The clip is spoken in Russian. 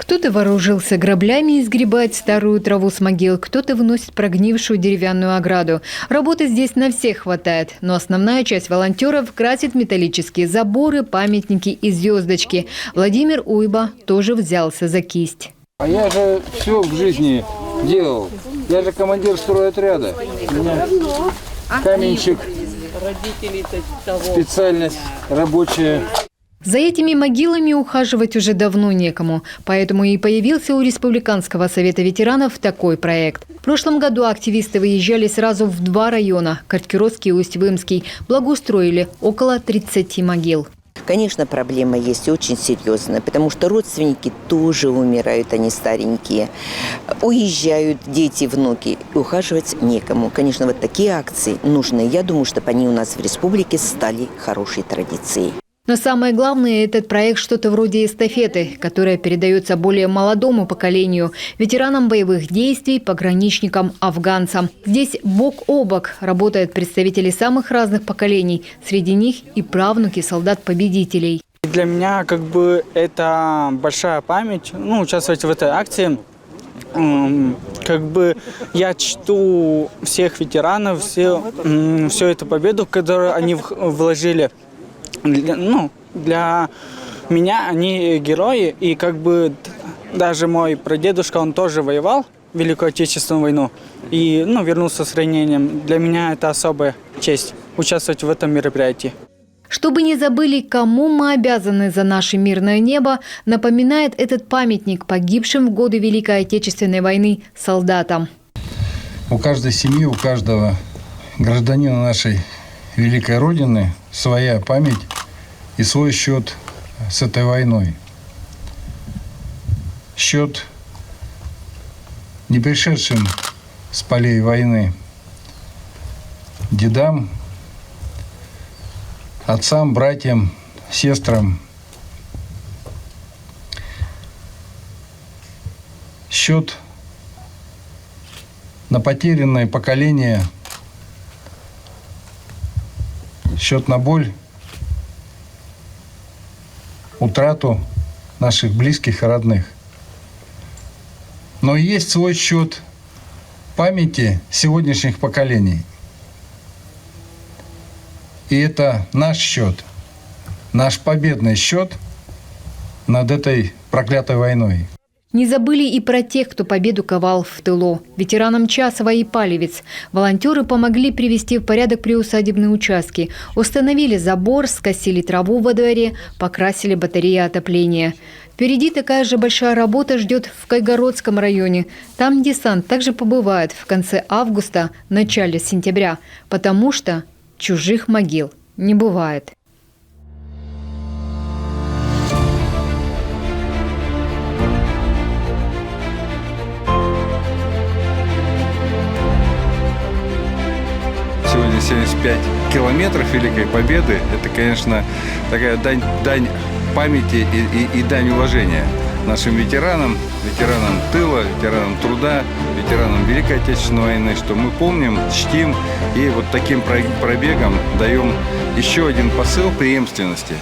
Кто-то вооружился граблями и сгребает старую траву с могил, кто-то выносит прогнившую деревянную ограду. Работы здесь на всех хватает, но основная часть волонтеров красит металлические заборы, памятники и звездочки. Владимир Уйба тоже взялся за кисть. А я же все в жизни делал. Я же командир стройотряда. У меня каменщик, специальность рабочая. За этими могилами ухаживать уже давно некому, поэтому и появился у Республиканского совета ветеранов такой проект. В прошлом году активисты выезжали сразу в 2 района – Карткиросский и Усть-Вымский, благоустроили около 30 могил. Конечно, проблема есть очень серьезная, потому что родственники тоже умирают, они старенькие. Уезжают дети, внуки, и ухаживать некому. Конечно, вот такие акции нужны. Я думаю, чтобы они у нас в республике стали хорошей традицией. Но самое главное, этот проект что-то вроде эстафеты, которая передается более молодому поколению, ветеранам боевых действий, пограничникам, афганцам. Здесь бок о бок работают представители самых разных поколений, среди них и правнуки солдат-победителей. Для меня это большая память, участвовать в этой акции. Я чту всех ветеранов, всю эту победу, которую они вложили. Для меня они герои, и даже мой прадедушка, он тоже воевал в Великую Отечественную войну и вернулся с ранением. Для меня это особая честь участвовать в этом мероприятии. Чтобы не забыли, кому мы обязаны за наше мирное небо, напоминает этот памятник погибшим в годы Великой Отечественной войны солдатам. У каждой семьи, у каждого гражданина нашей великой Родины своя память и свой счет с этой войной. Счет не пришедшим с полей войны дедам, отцам, братьям, сестрам. Счет на потерянное поколение, счет на боль, утрату наших близких и родных. Но есть свой счет памяти сегодняшних поколений. И это наш счет, наш победный счет над этой проклятой войной. Не забыли и про тех, кто победу ковал в тылу. Ветеранам Часова и Палевец волонтеры помогли привести в порядок приусадебные участки. Установили забор, скосили траву во дворе, покрасили батареи отопления. Впереди такая же большая работа ждет в Кайгородском районе. Там десант также побывает в конце августа, начале сентября, потому что чужих могил не бывает. Сегодня 75 километров Великой Победы. Это, конечно, такая дань памяти и дань уважения нашим ветеранам тыла, ветеранам труда, ветеранам Великой Отечественной войны, что мы помним, чтим и вот таким пробегом даем еще один посыл преемственности.